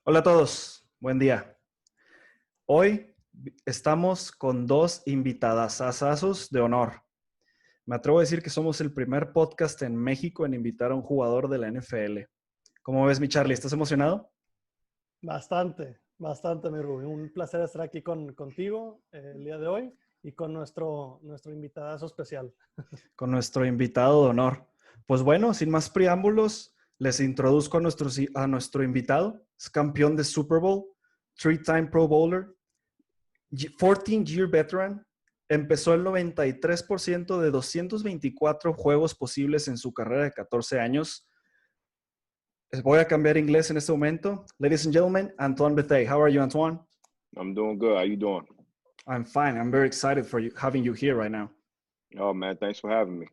Hola a todos, buen día. Hoy estamos con dos invitadasazos de honor. Me atrevo a decir que somos el primer podcast en México en invitar a un jugador de la NFL. ¿Cómo ves, mi Charlie? ¿Estás emocionado? Bastante, mi Rubén. Un placer estar aquí contigo el día de hoy y con nuestro invitadazo especial. Con nuestro invitado de honor. Pues bueno, sin más preámbulos, les introduzco a nuestro invitado. Es campeón de Super Bowl, three-time Pro Bowler, 14-year veteran. Empezó el 93% de 224 juegos posibles en su carrera de 14 años. Voy a cambiar inglés en este momento. Ladies and gentlemen, Antoine Bethea. How are you, Antoine? I'm doing good. How you doing? I'm fine. I'm very excited for having you here right now. Oh man, thanks for having me.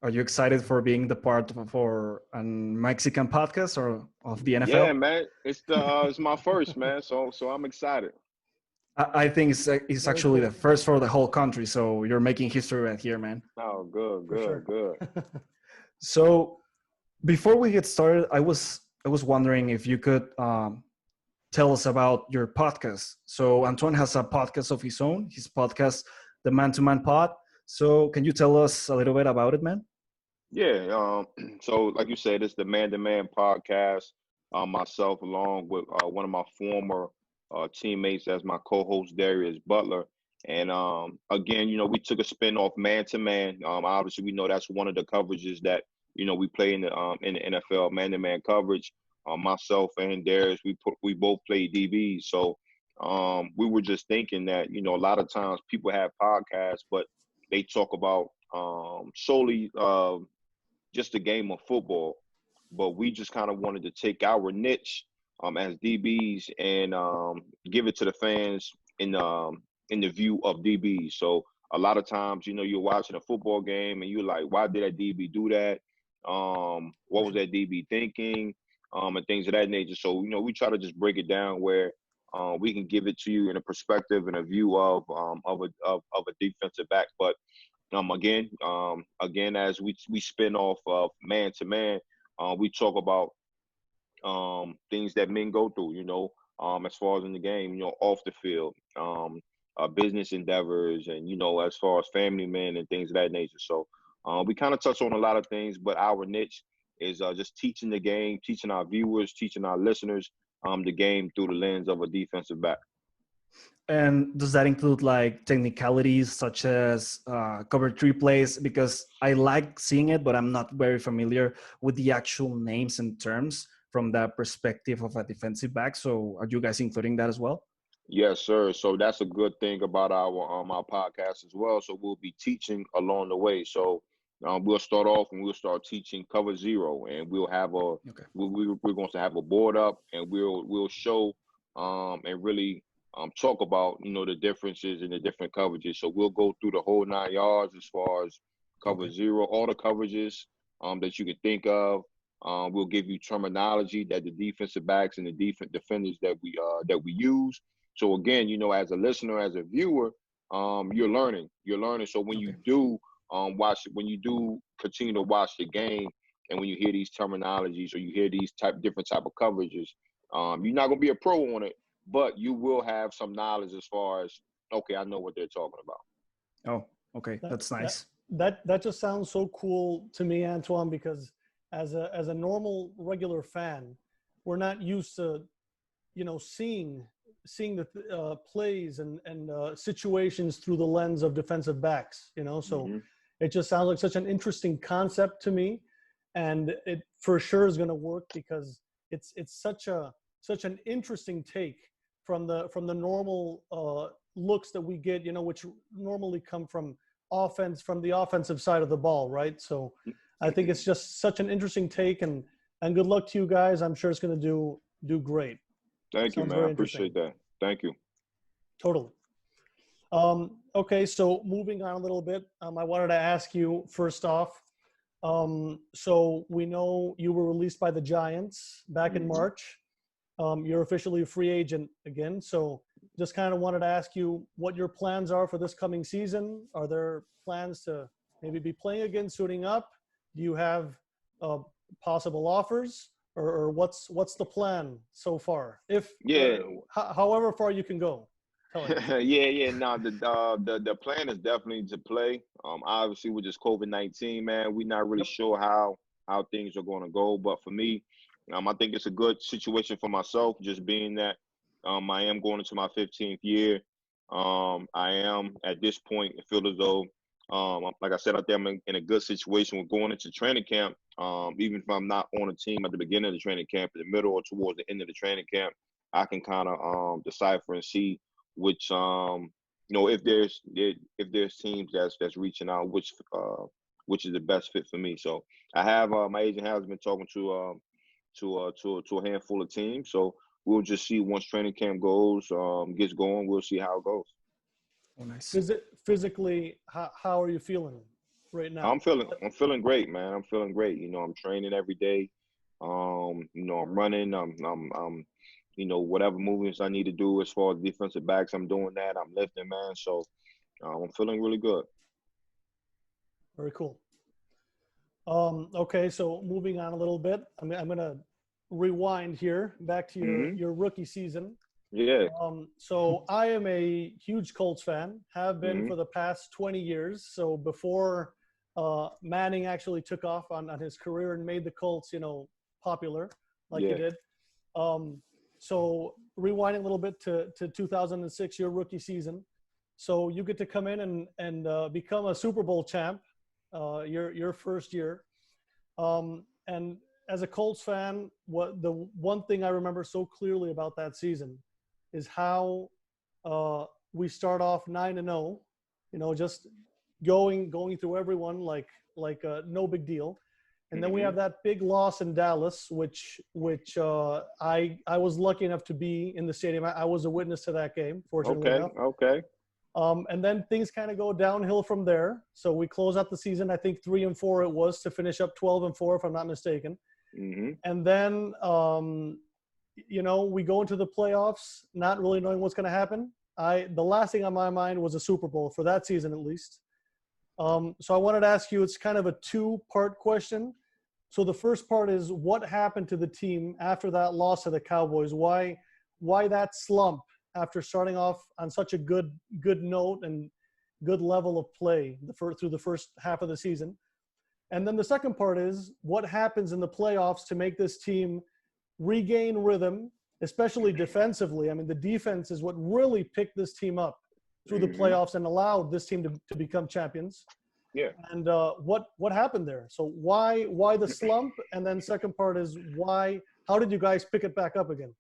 Are you excited for being the part for a Mexican podcast or of the NFL? Yeah, man. It's my first, man. So I'm excited. I think it's actually the first for the whole country. So you're making history right here, man. Oh, good, For sure. good. So before we get started, I was wondering if you could tell us about your podcast. So Antoine has a podcast of his own. His podcast, the Man to Man Pod. So can you tell us a little bit about it, man? Yeah. So like you said, it's the Man to Man podcast. Myself, along with one of my former teammates, as my co-host Darius Butler. And again, we took a spin off Man to Man. Obviously, we know that's one of the coverages that we play in the NFL, man to man coverage. Myself and Darius, we both play DBs. So we were just thinking that a lot of times people have podcasts, but they talk about solely just the game of football. But we just kind of wanted to take our niche as DBs and give it to the fans in the view of DBs. So a lot of times, you're watching a football game and you're like, why did that DB do that? What was that DB thinking? And things of that nature. So, we try to just break it down where we can give it to you in a perspective and a view of a defensive back. But again, as we spin off of man to man, we talk about things that men go through, as far as in the game, off the field, business endeavors, and as far as family men and things of that nature. So we kind of touch on a lot of things, but our niche is just teaching the game, teaching our viewers, teaching our listeners the game through the lens of a defensive back. And does that include like technicalities such as cover three plays? Because I like seeing it, but I'm not very familiar with the actual names and terms from the perspective of a defensive back. So are you guys including that as well? Yes, sir. So that's a good thing about our podcast as well. So we'll be teaching along the way. So we'll start off and we'll start teaching cover zero, and we'll have we're going to have a board up, and we'll show and really talk about the differences in the different coverages. So we'll go through the whole 9 yards as far as cover zero, all the coverages that you can think of. We'll give you terminology that the defensive backs and the defenders that we use. So again, as a listener, as a viewer, you're learning. So when you do when you do continue to watch the game, and when you hear these terminologies or you hear these different type of coverages, you're not gonna be a pro on it, but you will have some knowledge as far as, okay, I know what they're talking about. Oh, okay, that's nice. That just sounds so cool to me, Antoine, because as a normal regular fan, we're not used to seeing the plays and situations through the lens of defensive backs. So it just sounds like such an interesting concept to me, and it for sure is going to work because it's such an interesting take from the normal looks that we get, which normally come from the offensive side of the ball, right? So I think it's just such an interesting take, and good luck to you guys. I'm sure it's going to do great. Thank you, man. I appreciate that. Thank you. Totally. Okay, so moving on a little bit, I wanted to ask you first off. So we know you were released by the Giants back in March. You're officially a free agent again. So just kind of wanted to ask you what your plans are for this coming season. Are there plans to maybe be playing again, suiting up? Do you have possible offers? or what's the plan so far? If Yeah. however far you can go. Tell us. Yeah. No, the plan is definitely to play. Obviously with this COVID-19, man, we're not really Yep. sure how things are going to go. But for me, I think it's a good situation for myself, just being that I am going into my 15th year. I am at this point, I feel as though, like I said, I think I'm in a good situation with going into training camp. Even if I'm not on a team at the beginning of the training camp, in the middle or towards the end of the training camp, I can kind of decipher and see which if there's teams that's reaching out, which is the best fit for me. So I have my agent has been talking to a handful of teams. So we'll just see once training camp gets going. We'll see how it goes. Oh, nice. Physically, how are you feeling right now? I'm feeling great, man. I'm feeling great. I'm training every day. I'm running. I'm whatever movements I need to do as far as defensive backs, I'm doing that. I'm lifting, man. So I'm feeling really good. Very cool. Okay, so moving on a little bit, I'm gonna rewind here back to your rookie season. Yeah. So I am a huge Colts fan, have been for the past 20 years. So before Manning actually took off on his career and made the Colts, popular like he did. So rewinding a little bit to 2006, your rookie season. So you get to come in and become a Super Bowl champ your first year. And as a Colts fan, what the one thing I remember so clearly about that season is how we start off 9-0, just going through everyone like no big deal. And then we have that big loss in Dallas, which I was lucky enough to be in the stadium. I was a witness to that game, fortunately enough. Okay. And then things kind of go downhill from there. So we close out the season, I think 3-4 it was, to finish up 12-4, if I'm not mistaken. And then, we go into the playoffs, not really knowing what's going to happen. The last thing on my mind was a Super Bowl for that season, at least. So I wanted to ask you, it's kind of a two-part question. So the first part is, what happened to the team after that loss to the Cowboys? Why that slump after starting off on such a good note and good level of play through the first half of the season? And then the second part is, what happens in the playoffs to make this team regain rhythm, especially defensively? I mean, the defense is what really picked this team up through the playoffs and allowed this team to become champions. Yeah. And what happened there? So why the slump? And then second part is, how did you guys pick it back up again?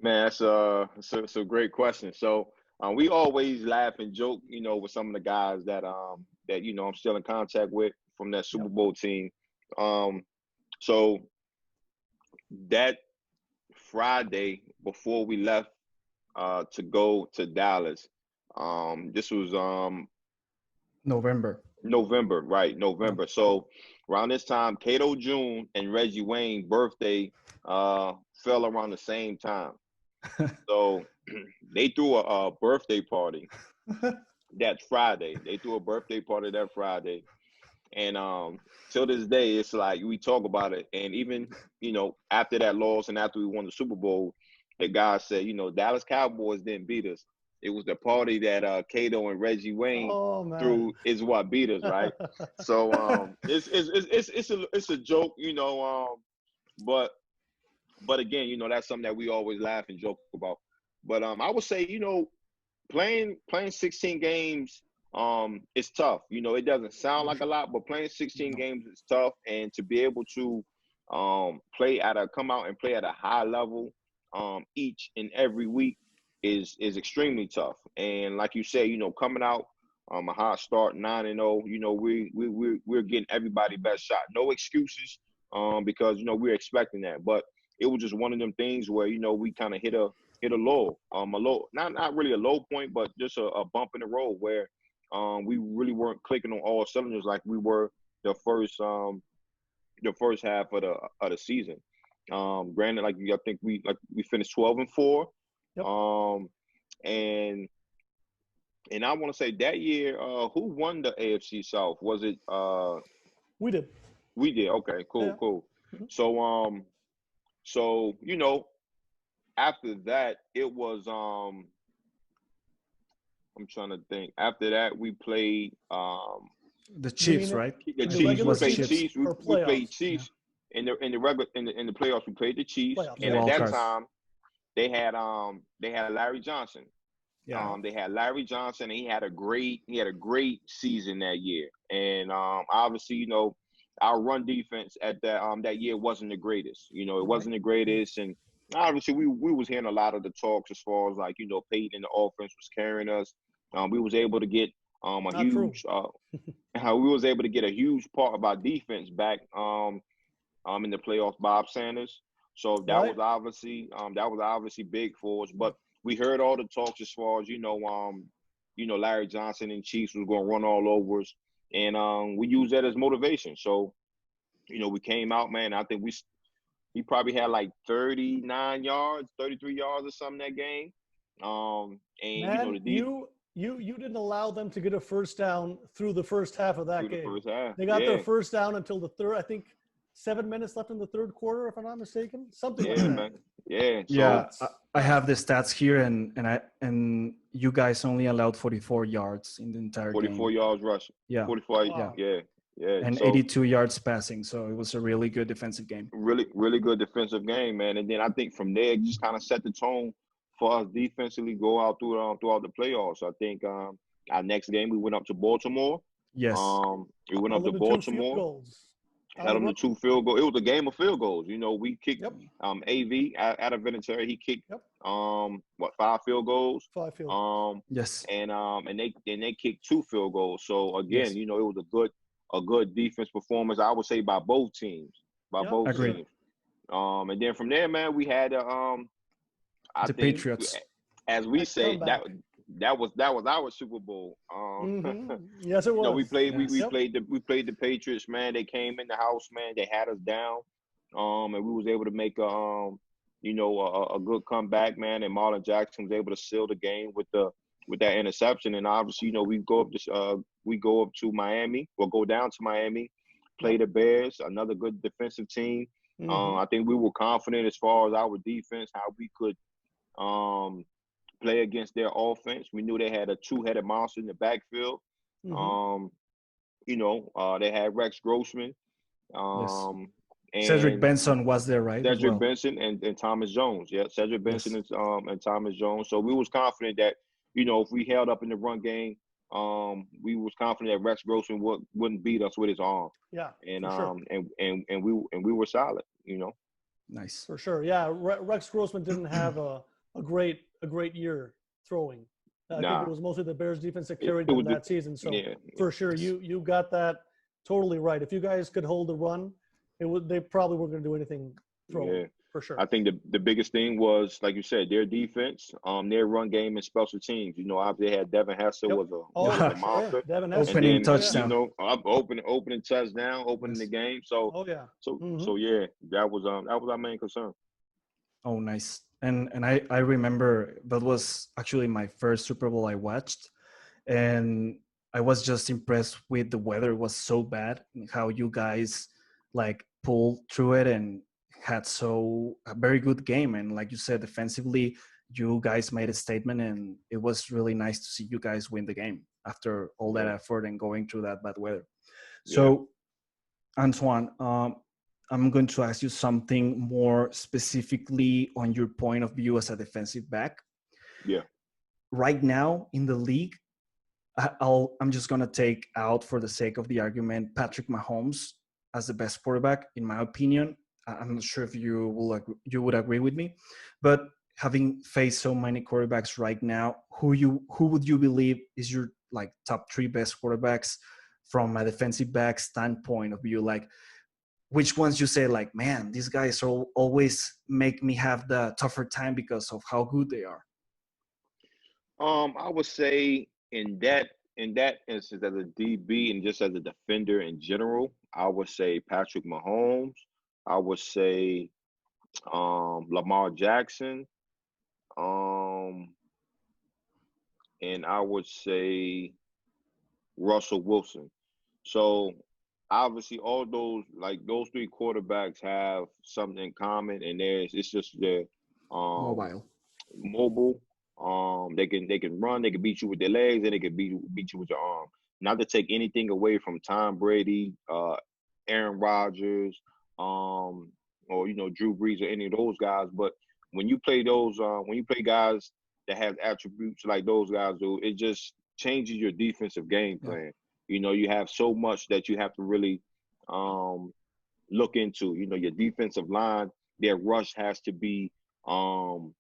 Man, it's a great question. So we always laugh and joke, with some of the guys that I'm still in contact with from that Super Bowl team. So that Friday before we left to go to Dallas, this was November, right? November. So around this time, Cato June and Reggie Wayne's birthday fell around the same time. So they threw a birthday party that Friday. And till this day, it's like we talk about it. And even, after that loss and after we won the Super Bowl, the guy said, Dallas Cowboys didn't beat us. It was the party that Cato and Reggie Wayne threw is what beat us, right? So it's a joke, but again, that's something that we always laugh and joke about. But I would say, playing 16 games it's tough. It doesn't sound like a lot, but playing 16 games is tough. And to be able to come out and play at a high level each and every week is extremely tough. And like you say, coming out a hot start, 9-0, we're getting everybody best shot. No excuses, because we're expecting that. But it was just one of them things where we kind of hit a low, not really a low point, but just a bump in the road where we really weren't clicking on all cylinders like we were the first half of the season. Granted, I think we finished 12-4. Yep. And I want to say that year, who won the AFC South? Was it? We did. We did. Okay, cool, Yeah. cool. Mm-hmm. So, after that, it was I'm trying to think. After that, we played The You Chiefs, mean right? the in the Chiefs. We regular Was the played season Chiefs. Chiefs. or We played playoffs? Chiefs in the regular in the playoffs. We played the Chiefs, Playoffs. The and at wild that card. time they had Larry Johnson. Yeah. They had Larry Johnson, and he had a great season that year. And obviously, our run defense at that year wasn't the greatest. It Right. wasn't the greatest, and obviously we was hearing a lot of the talks as far as like Peyton and the offense was carrying us. We was able to get a Not huge we was able to get a huge part of our defense back in the playoffs, Bob Sanders. So that Right. was obviously big for us. But we heard all the talks as far as Larry Johnson and Chiefs was going to run all over us, and we used that as motivation. So we came out, man. I think he probably had like 39 yards, 33 yards or something that game. And Man, the you didn't allow them to get a first down through the first half of that through the game. first half, They got yeah. their first down until the third. I think 7 minutes left in the third quarter, if I'm not mistaken. Something like Yeah, that. man. Yeah. So Yeah, I have the stats here, and you guys only allowed 44 yards in the entire 44 game. yards rushing. Yeah, 44. Wow. Yeah. and So 82 yards passing. So it was a really good defensive game. really, really good defensive game, man. And then I think from there, it just kind of set the tone for us defensively go out throughout the playoffs. I think our next game we went up to Baltimore. Yes. We went up to Unlimited 2 field Baltimore, goals. had them to 2 field goals. It was a game of field goals. We kicked Yep. AV out of Vinatieri. He kicked Yep. 5 field goals. 5 field goals. Yes. And they kicked 2 field goals. So again, Yes. it was a good defense performance. I would say by both teams. Yep. Agreed. Teams. And then from there, man, we had I The think, Patriots. as we That say, comeback. that was our Super Bowl. Yes, it was. We played Yes. we played the Patriots, man. They came in the house, man. They had us down, and we was able to make a good comeback, man. And Marlon Jackson was able to seal the game with that interception. And obviously, we go up to Miami. We'll go down to Miami, play the Bears, another good defensive team. I think we were confident as far as our defense, how we could play against their offense. We knew they had a 2-headed monster in the backfield. They had Rex Grossman. Yes. And Cedric Benson was there, right? As Cedric well. Benson and Thomas Jones. Yeah, Cedric Benson Yes. and Thomas Jones. So we was confident that, if we held up in the run game, we was confident that Rex Grossman wouldn't beat us with his arm. Yeah, And for sure. and we were solid, Nice. For sure. Yeah, Rex Grossman didn't have a great year throwing. I think Nah. it was mostly the Bears defense that carried It them was that season. So Yeah. for sure, you got that totally right. If you guys could hold the run, they probably weren't going to do anything throwing. Yeah. For sure. I think the biggest thing was, like you said, their defense, their run game and special teams. Obviously they had Devin Hester Yep. was a Oh, monster. sure. Devin Hester. Opening And then, touchdown. opening touchdown, opening Yes. the game. So Oh yeah. so yeah, that was our main concern. Oh, nice. And I remember that was actually my first Super Bowl I watched, and I was just impressed with the weather. It was so bad, and how you guys like pulled through it and had a very good game. And like you said, defensively, you guys made a statement, and it was really nice to see you guys win the game after all that Yeah. effort and going through that bad weather. Yeah. So, Antoine, I'm going to ask you something more specifically on your point of view as a defensive back. Yeah. Right now in the league, I'm just going to take out, for the sake of the argument, Patrick Mahomes as the best quarterback, in my opinion. I'm not sure if you would agree with me, but having faced so many quarterbacks right now, who would you believe is your like top 3 best quarterbacks from a defensive back standpoint of view? Like, which ones you say like, man, these guys always make me have the tougher time because of how good they are? I would say in that instance, as a DB and just as a defender in general, I would say Patrick Mahomes. I would say Lamar Jackson. And I would say Russell Wilson. So obviously all those three quarterbacks have something in common, and it's just they're um Mobile. mobile. They can run, they can beat you with their legs, and they can beat you with your arm. Not to take anything away from Tom Brady, Aaron Rodgers, or Drew Brees or any of those guys, but when you play guys that have attributes like those guys do, it just changes your defensive game Yeah. plan. You have so much that you have to really um, look into. Your defensive line, their rush has to be on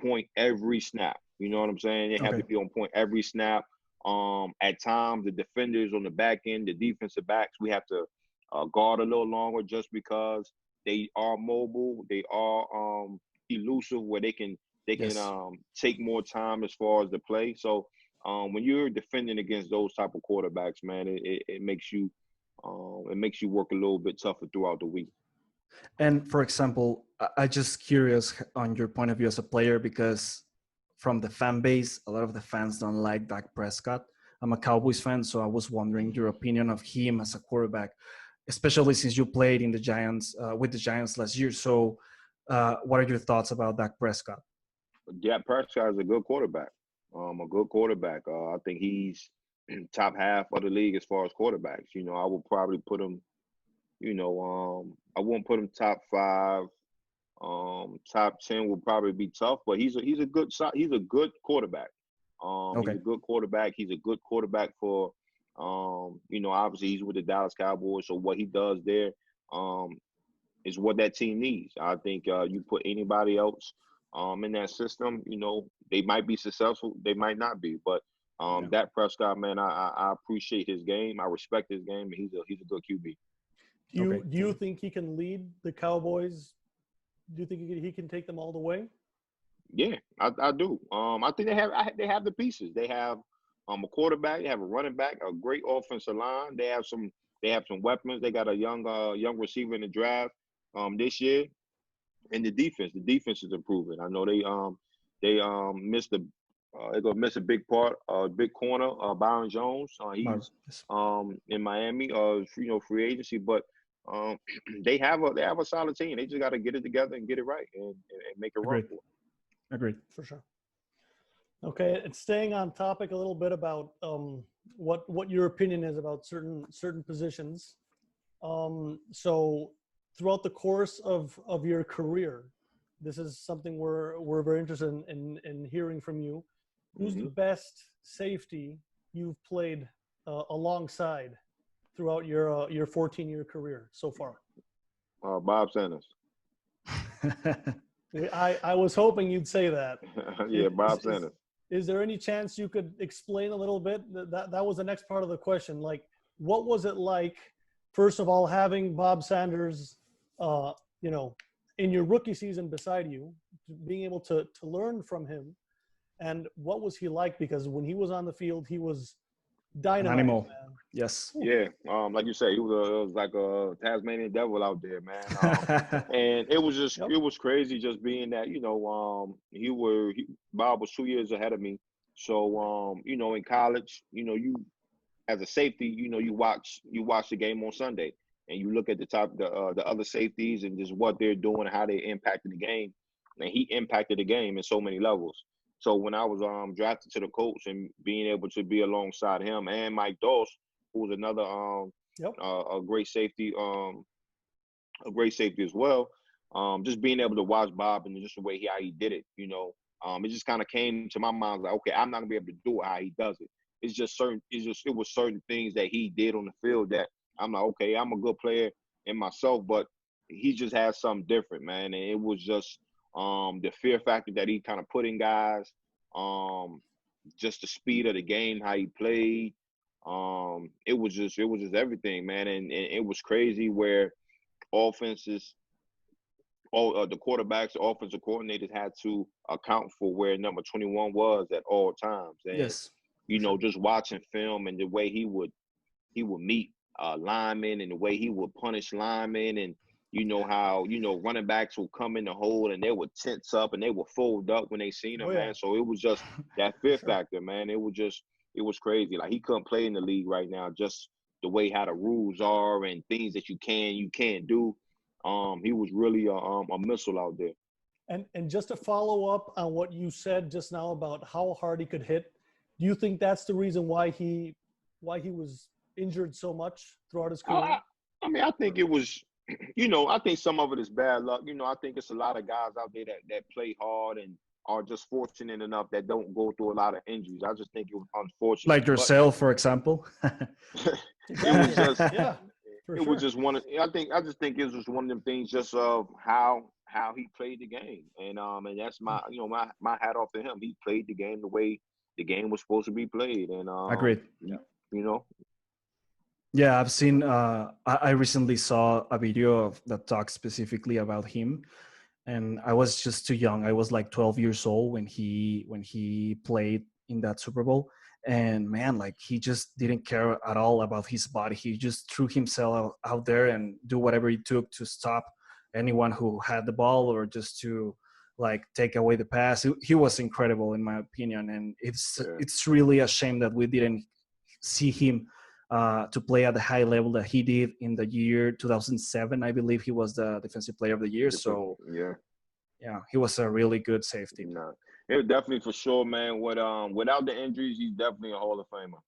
point every snap. You know what I'm saying? They have Okay. to be on point every snap. At times, the defenders on the back end, the defensive backs, we have to guard a little longer just because they are mobile. They are elusive, where they can Yes. take more time as far as the play. So when you're defending against those type of quarterbacks, man, it makes you work a little bit tougher throughout the week. And for example, I just curious on your point of view as a player, because from the fan base, a lot of the fans don't like Dak Prescott. I'm a Cowboys fan, so I was wondering your opinion of him as a quarterback, especially since you played in the Giants with the Giants last year. So, what are your thoughts about Dak Prescott? Yeah, Prescott is a good quarterback. A good quarterback. I think he's top half of the league as far as quarterbacks. I would probably put him. I won't put him top five. Top 10 will probably be tough, but he's a good quarterback. He's Okay. a good quarterback. He's a good quarterback for obviously he's with the Dallas Cowboys, so what he does there um is what that team needs. I think you put anybody else in that system, they might be successful, they might not be, but Yeah. that Prescott, man, I appreciate his game. I respect his game, and he's a good QB. Okay. Do you think he can lead the Cowboys? Do you think he can take them all the way? Yeah, I do. I think they have the pieces. They have a quarterback, they have a running back, a great offensive line. They have some weapons. They got a young receiver in the draft this year, and the defense is improving. I know missed they're gonna miss a big part, big corner, Byron Jones. He's Yes. in Miami, free agency, but um, they have a solid team. They just got to get it together and get it right, and make a run Agreed. for it. Agreed. For sure. Okay, and staying on topic a little bit about what your opinion is about certain positions. So throughout the course of your career, this is something we're very interested in hearing from you. Who's the Hmm. best safety you've played alongside throughout your 14-year career so far? Bob Sanders. I was hoping you'd say that. Yeah, Is, Bob is, Sanders. is there any chance you could explain a little bit? That was the next part of the question. Like, what was it like, first of all, having Bob Sanders, in your rookie season beside you, being able to learn from him, and what was he like? Because when he was on the field, he was An dynamite, animal. man. Yes. Yeah, like you said, it was like a Tasmanian devil out there, man. And Yep. it was crazy just being that, Bob was 2 years ahead of me. So, in college, you as a safety, you watch the game on Sunday, and you look at the other safeties and just what they're doing, how they impacted the game, and he impacted the game in so many levels. So when I was drafted to the Colts and being able to be alongside him and Mike Doss, who was another Yep. a great safety as well. Just being able to watch Bob and just the way how he did it, it just kind of came to my mind like, okay, I'm not gonna be able to do it how he does it. It was certain things that he did on the field that I'm like, okay, I'm a good player in myself, but he just has something different, man. And it was just the fear factor that he kind of put in guys, um, just the speed of the game, how he played. It was just everything, man. And it was crazy where offenses, all the quarterbacks, the offensive coordinators had to account for where number 21 was at all times. And Yes. Sure. just watching film and the way he would meet linemen and the way he would punish linemen, and how running backs will come in the hole and they would tense up and they would fold up when they seen Oh him, yeah, man. So it was just that for fear sure. factor, man. It was crazy. Like he couldn't play in the league right now just the way how the rules are and things that you can't do. He was really a missile out there. And just to follow up on what you said just now about how hard he could hit, do you think that's the reason why he was injured so much throughout his career? I mean, I think it was, I think some of it is bad luck. I think it's a lot of guys out there that play hard and are just fortunate enough that don't go through a lot of injuries. I just think it was unfortunate. Like yourself, for example. It was just, yeah, it was just one of, I just think it was just one of them things just of how he played the game. And that's my, my hat off to him. He played the game the way the game was supposed to be played. And Agreed. Yeah, I've seen. I recently saw a video that talks specifically about him, and I was just too young. I was like 12 years old when he played in that Super Bowl, and man, like he just didn't care at all about his body. He just threw himself out there and do whatever it took to stop anyone who had the ball or just to like take away the pass. He was incredible in my opinion, and it's really a shame that we didn't see him to play at the high level that he did in the year 2007. I believe he was the defensive player of the year. So yeah, he was a really good safety. No, it was definitely for sure, man. Without the injuries, he's definitely a Hall of Famer.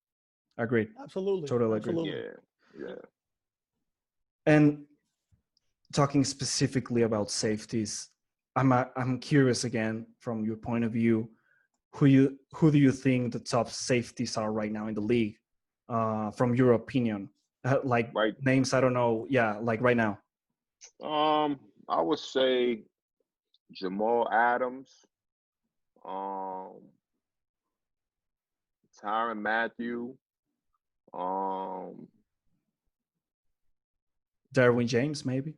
Agreed. Absolutely. Totally Absolutely. agree. Yeah. And talking specifically about safeties, I'm curious again from your point of view, who do you think the top safeties are right now in the league? From your opinion, like names, I don't know. Yeah, like right now. I would say Jamal Adams, Tyrann Mathieu, Derwin James, maybe.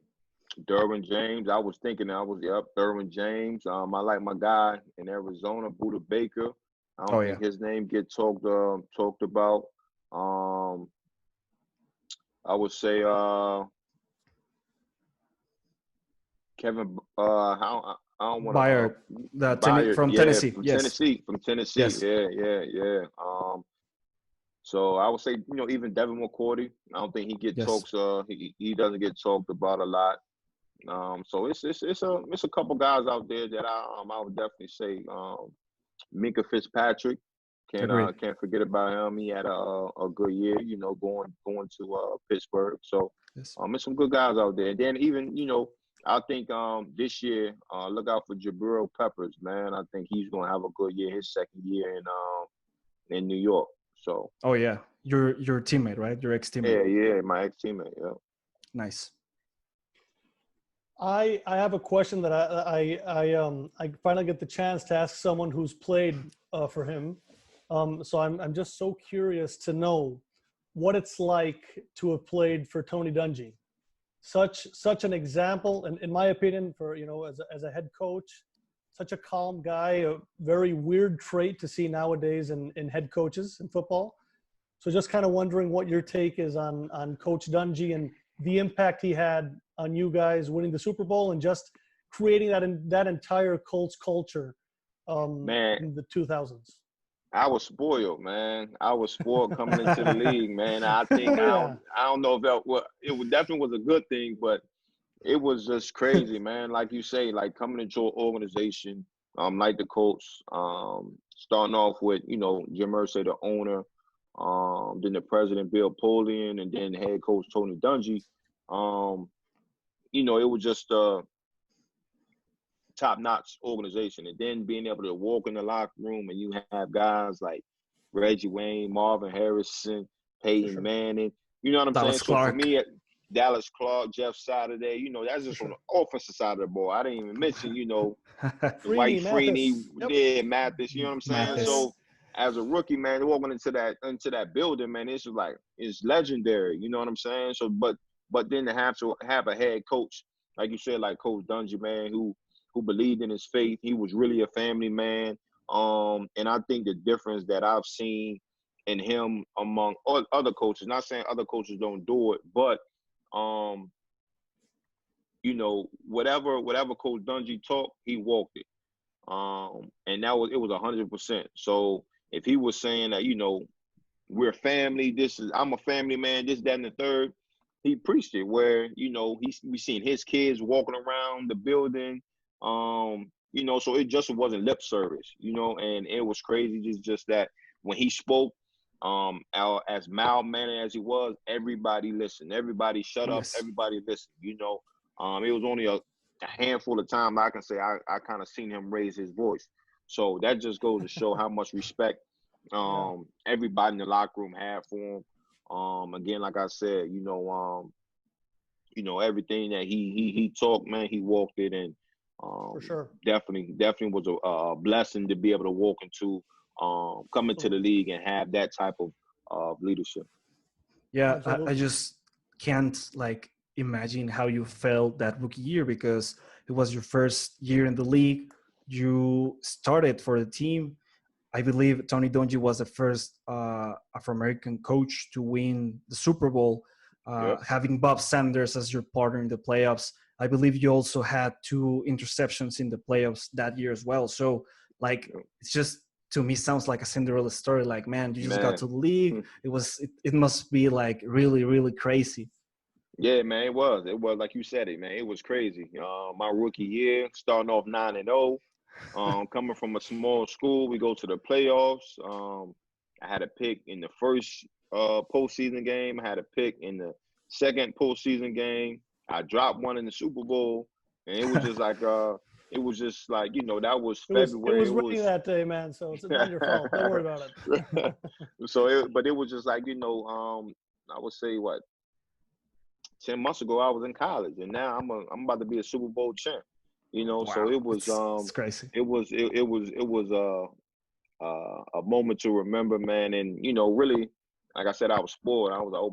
Derwin James. I was thinking, Derwin James. I like my guy in Arizona, Buda Baker. I don't think his name get talked about. I would say Kevin. I don't want Byard, from Tennessee. From Tennessee. Yes. Yeah. So I would say, even Devin McCourty. I don't think he get talks. He doesn't get talked about a lot. So it's a couple guys out there that I would definitely say. Minka Fitzpatrick. Can't forget about him. He had a good year, going to Pittsburgh. So there's some good guys out there. And then even, I think this year, look out for Jabril Peppers, man. I think he's gonna have a good year, his second year in New York. So your teammate, right? Your ex-teammate. Yeah, my ex-teammate. Yeah. Nice. I have a question that I finally get the chance to ask someone who's played for him. So I'm just so curious to know what it's like to have played for Tony Dungy. Such an example, and in my opinion, for as a head coach, such a calm guy. A very weird trait to see nowadays in head coaches in football. So just kind of wondering what your take is on Coach Dungy and the impact he had on you guys winning the Super Bowl and just creating that entire Colts culture in the 2000s. I was spoiled, man. I was spoiled coming into the league, man. I think I don't know if it definitely was a good thing, but it was just crazy, man. Like you say, like coming into an organization, like the Colts, starting off with Jim Irsay, the owner, then the president Bill Polian, and then head coach Tony Dungy. It was just a top-notch organization. And then being able to walk in the locker room and you have guys like Reggie Wayne, Marvin Harrison, Peyton Manning. You know what I'm Dallas saying? Clark. So for me, Dallas Clark, Jeff Saturday, that's just from the offensive side of the ball. I didn't even mention, White Freeney, Mathis, you know what I'm saying? Mathis. So as a rookie, man, walking into that building, man, it's just like, it's legendary, you know what I'm saying? So, but then to have a head coach, like you said, like Coach Dungy, man, who believed in his faith. He was really a family man. And I think the difference that I've seen in him among other coaches, not saying other coaches don't do it, but, whatever Coach Dungy taught, he walked it. And it was 100%. So if he was saying that, we're family. I'm a family man. This, that, and the third. He preached it where, we seen his kids walking around the building. So it just wasn't lip service, and it was crazy. Just that when he spoke, as mild mannered as he was, everybody listened. Everybody shut up. Yes. Everybody listened. It was only a handful of times I can say I kind of seen him raise his voice. So that just goes to show how much respect everybody in the locker room had for him. Again, like I said, everything that he talked, man, he walked it, and For sure. definitely was a blessing to be able to walk into, come into the league and have that type of leadership. Yeah, I just can't imagine how you felt that rookie year, because it was your first year in the league. You started for the team. I believe Tony Dungy was the first Afro-American coach to win the Super Bowl, having Bob Sanders as your partner in the playoffs. I believe you also had 2 interceptions in the playoffs that year as well. So, it's just, to me, sounds like a Cinderella story. Man, you just got to the league. It must be really, really crazy. Yeah, man, it was like you said it, man. It was crazy. My rookie year, starting off 9-0. Coming from a small school, we go to the playoffs. I had a pick in the first postseason game. I had a pick in the second postseason game. I dropped one in the Super Bowl, and it was just that was February. It was raining that day, man. So it's not your fault. Don't worry about it. But it was just I would say 10 months ago I was in college, and now I'm about to be a Super Bowl champ. Wow. So it was it's crazy. It was a moment to remember, man. And really, like I said, I was spoiled. I was like,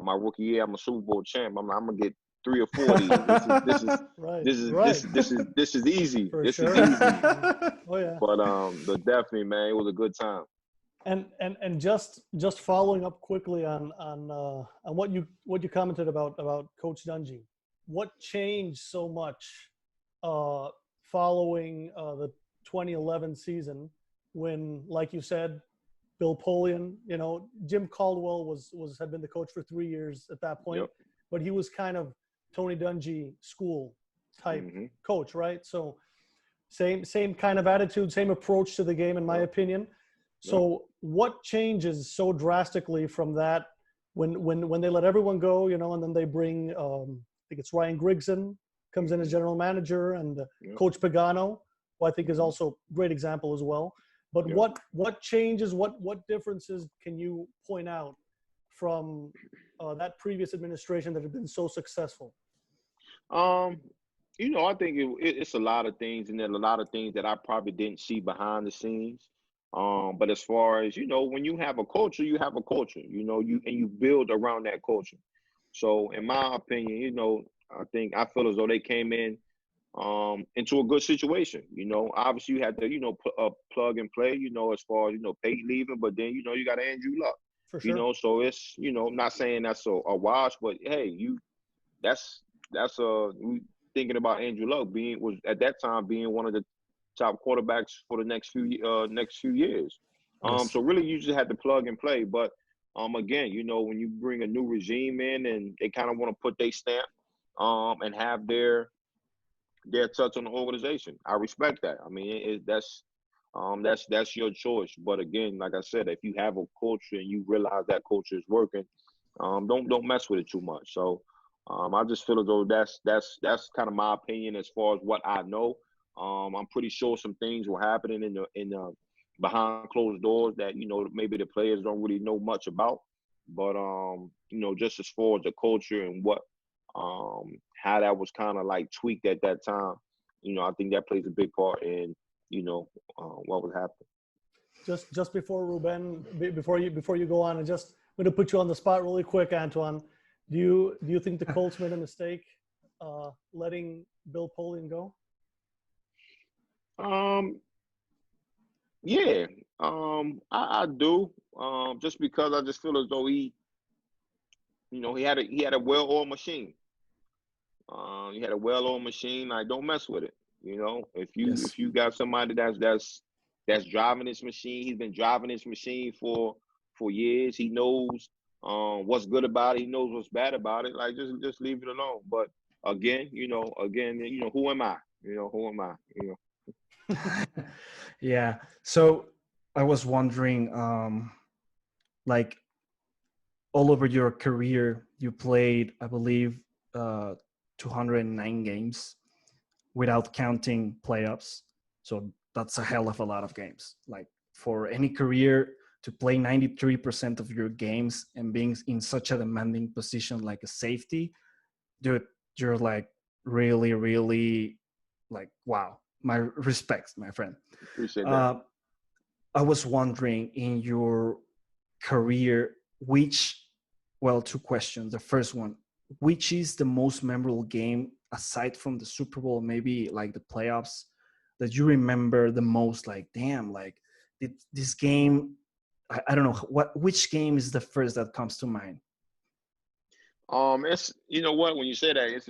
my rookie year, I'm a Super Bowl champ. I'm gonna get 3 or 4 of these. This is easy. For this sure. is easy. Oh yeah. But definitely, man, it was a good time. And just following up quickly on what you commented about Coach Dungy, what changed so much following the 2011 season, when, like you said, Bill Polian, Jim Caldwell had been the coach for 3 years at that point, but he was kind of Tony Dungy school type coach, right? So same kind of attitude, same approach to the game, in my opinion. So what changes so drastically from that when they let everyone go, and then they bring, I think it's Ryan Grigson comes in as general manager, and Coach Pagano, who I think is also a great example as well. But what changes, what differences can you point out from that previous administration that had been so successful? I think it's a lot of things, and then a lot of things that I probably didn't see behind the scenes. But as far as, when you have a culture, you have a culture, you build around that culture. So in my opinion, I feel as though they came in into a good situation. Obviously you had to, plug and play, as far as, Peyton leaving, but then, you got Andrew Luck. For sure. So it's, I'm not saying that's a wash, but hey, that's thinking about Andrew Luck was at that time being one of the top quarterbacks for the next few years. Yes. So really you just had to plug and play. But again, when you bring a new regime in and they kind of want to put their stamp and have their touch on the organization, I respect that. I mean, that's your choice. But again, like I said, if you have a culture and you realize that culture is working, don't mess with it too much. So I just feel as though that's kind of my opinion as far as what I know. I'm pretty sure some things were happening in the behind closed doors that maybe the players don't really know much about. But just as far as the culture and what how that was kind of tweaked at that time, I think that plays a big part in what was happening. Just before Ruben, before you go on, I'm going to put you on the spot really quick, Antoine. Do you think the Colts made a mistake letting Bill Polian go? Yeah, I do. Just because I just feel as though he had a well-oiled machine. He had a well-oiled machine. Don't mess with it. If you got somebody that's driving this machine, he's been driving this machine for for years. He knows what's good about it. He knows what's bad about it. Like just leave it alone. But again, who am I? Who am I? Yeah. So I was wondering, like all over your career, you played, I believe, 209 games without counting playoffs. So that's a hell of a lot of games. Like for any career to play 93% of your games and being in such a demanding position like a safety, dude, you're like really, really like, wow. My respects, my friend. Appreciate that. I was wondering in your career, two questions. The first one, which is the most memorable game aside from the Super Bowl, maybe like the playoffs, that you remember the most? Like, damn, like this game, I don't know which game is the first that comes to mind? It's what, when you say that, it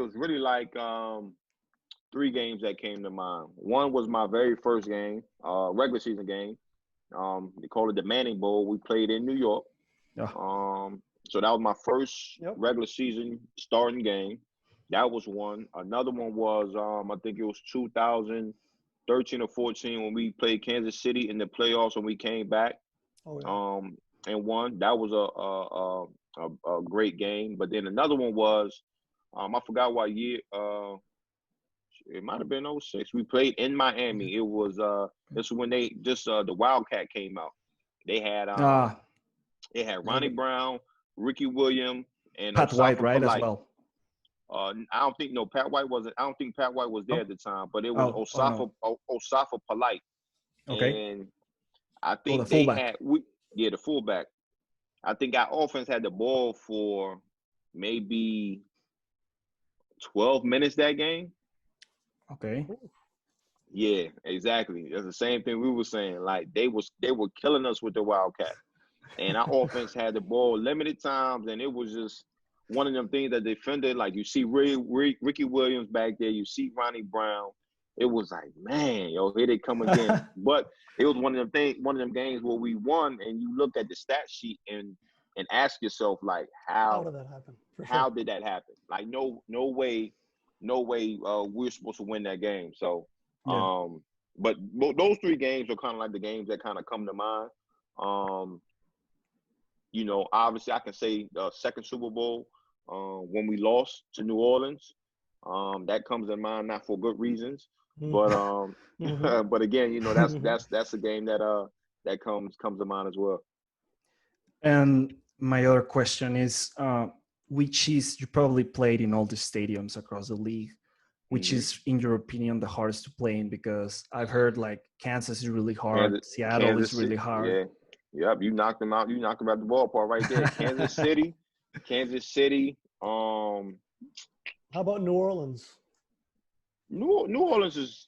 was really like three games that came to mind. One was my very first game, regular season game. They call it the Manning Bowl. We played in New York. So that was my first regular season starting game. That was one. Another one was I think it was 2013 or 14 when we played Kansas City in the playoffs and we came back. And won. That was a great game. But then another one was I forgot what year. It might have been 06. We played in Miami. It was this was when they just the Wildcat came out. They had Ronnie Brown, Ricky Williams, and Pat Osafa White, right, Polite. as well. I don't think Pat White wasn't. I don't think Pat White was there at the time, but it was Osafa Polite. Okay. And I think the fullback. The fullback. I think our offense had the ball for maybe 12 minutes that game. Okay. Yeah, exactly. That's the same thing we were saying. Like they were killing us with the Wildcat, and our offense had the ball limited times, and it was just one of them things that defended. Like you see Ricky Williams back there, you see Ronnie Brown. It was like, man, here they come again. But it was one of them games where we won, and you look at the stat sheet and ask yourself, like, how did that happen? How did that happen? Like, no way we're supposed to win that game. So, but those three games are kind of like the games that kind of come to mind. Obviously I can say the second Super Bowl when we lost to New Orleans. That comes to mind, not for good reasons, but but again, that's a game that comes to mind as well. And my other question is, which is, you probably played in all the stadiums across the league, which is, in your opinion, the hardest to play in? Because I've heard like Kansas is really hard, Seattle is really hard. Yeah. Yep, you knocked them out. You knocked them out the ballpark right there. Kansas City. How about New Orleans? New Orleans is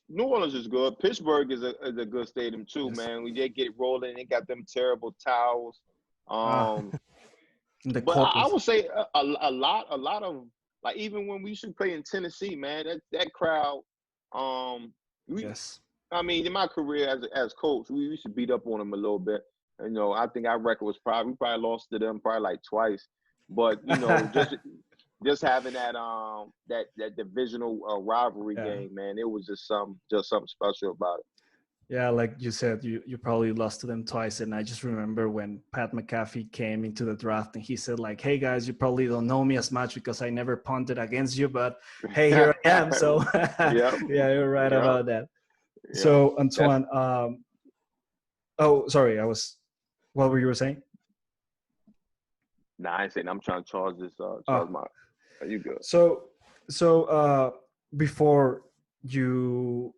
good. Pittsburgh is a good stadium too, man. When they get it rolling, they got them terrible towels. But I would say a lot of, like, even when we used to play in Tennessee, man, that crowd. I mean, in my career as coach, we used to beat up on them a little bit. I think our record was we probably lost to them probably like twice. But just having that divisional rivalry game, man, it was just something special about it. Yeah, like you said, you probably lost to them twice. And I just remember when Pat McAfee came into the draft and he said, like, hey guys, you probably don't know me as much because I never punted against you, but hey, here I am. So yeah, you're right about that. Yep. So Antoine, sorry, what were you saying? Nah, I ain't saying. I'm trying to charge this. My. Are you good? So before you,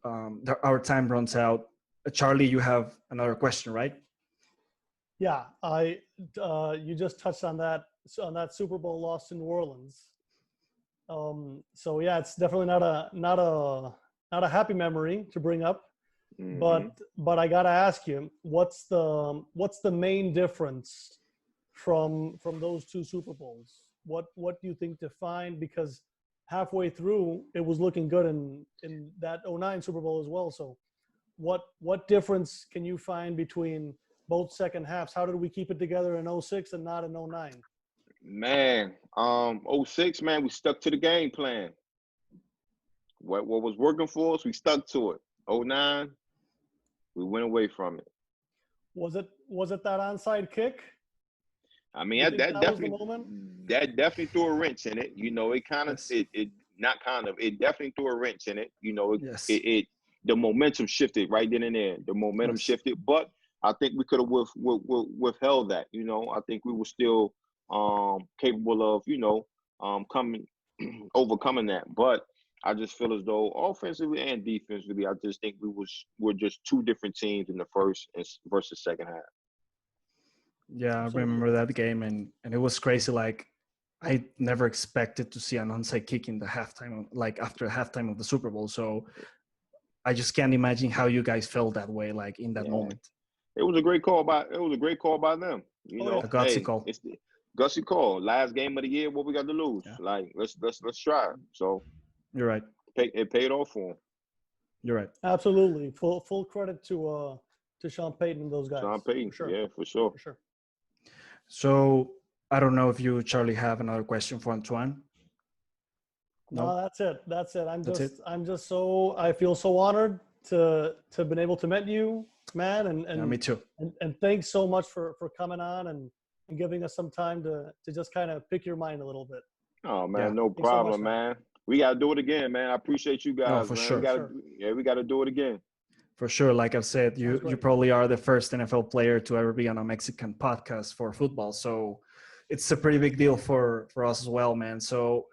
our time runs out, Charlie, you have another question, right? Yeah, you just touched on that Super Bowl loss to New Orleans. So yeah, it's definitely not a happy memory to bring up. Mm-hmm. But I gotta ask you, what's the main difference from those two Super Bowls? What do you think defined? Because halfway through, it was looking good in that 2009 Super Bowl as well. So what difference can you find between both second halves. How did we keep it together in 06 and not in 09? Man, 06, man, we stuck to the game plan. What was working for us, we stuck to it. 09, we went away from it. Was it that onside kick? I mean, that definitely, was the moment? that definitely threw a wrench in it. You know, it kind of, Yes. it definitely threw a wrench in it. You know, Yes. the momentum shifted right then and there. The momentum Yes. shifted, but I think we could have withheld that. You know, I think we were still capable of, you know, overcoming that. But I just feel as though offensively and defensively, I just think we're just two different teams in the first versus second half. Yeah, I remember that game, and it was crazy. Like, I never expected to see an onside kick in the halftime, like after the halftime of the Super Bowl. So I just can't imagine how you guys felt that way, like in that moment. It was a great call by them. You know, the gutsy call. It's the gutsy call. Last game of the year, what we got to lose? Yeah. Like, let's try. So You're right. It paid off for him. You're right. Absolutely. Full credit to Sean Payton and those guys. Sean Payton, for sure. yeah, for sure. For sure. So I don't know if you, Charlie, have another question for Antoine. No, that's it. I'm just so, I feel so honored to have been able to meet you, man. And Yeah, me too. And thanks so much for coming on and giving us some time to just kind of pick your mind a little bit. Oh man, Yeah. no problem, so much, man. We gotta do it again, man. I appreciate you guys. No, for man. sure. We gotta do it again. For sure. Like I've said, you probably are the first NFL player to ever be on a Mexican podcast for football. So it's a pretty big deal for us as well, man. So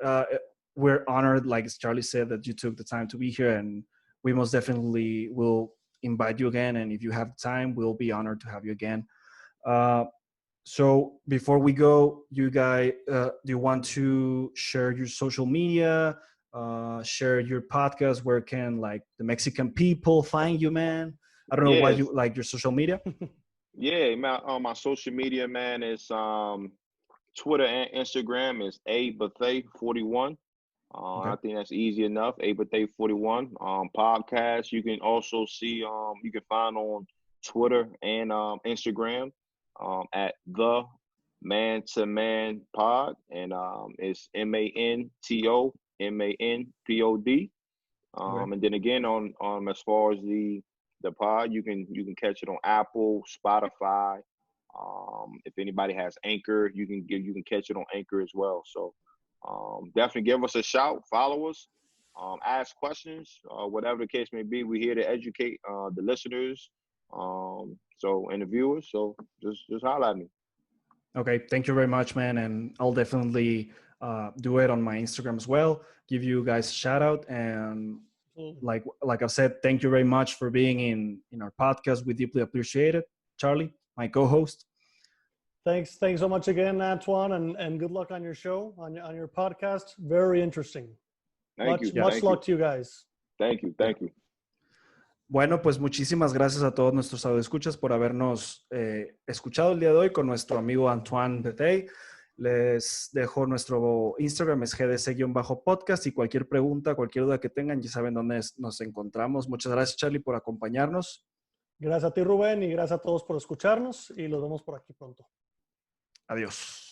we're honored, like Charlie said, that you took the time to be here, and we most definitely will invite you again. And if you have time, we'll be honored to have you again. So before we go, you guys, do you want to share your social media, share your podcast? Where can like the Mexican people find you, man? I don't know why you like your social media. Yeah, my social media, man, is Twitter and Instagram is abethea41. Okay. I think that's easy enough. abethea41. Podcast you can also see. You can find on Twitter and Instagram at the Man to Man Pod, and it's MANTOMANPOD. And then again on as far as the pod, you can catch it on Apple, Spotify. If anybody has Anchor, you can catch it on Anchor as well. So definitely give us a shout, follow us, ask questions, whatever the case may be. We're here to educate the listeners, and the viewers. So just holler at me. Okay, thank you very much, man, and I'll definitely do it on my Instagram as well. Give you guys a shout out, and like I said, thank you very much for being in our podcast. We deeply appreciate it, Charlie, my co-host. Thanks so much again, Antoine, and good luck on your show, on your podcast. Very interesting. Much luck to you guys. Thank you. Bueno, pues muchísimas gracias a todos nuestros audioescuchas por habernos escuchado el día de hoy con nuestro amigo Antoine Bethea. Les dejo nuestro Instagram, es gdc-podcast, y cualquier pregunta, cualquier duda que tengan, ya saben dónde nos encontramos. Muchas gracias, Charlie, por acompañarnos. Gracias a ti, Rubén, y gracias a todos por escucharnos, y los vemos por aquí pronto. Adiós.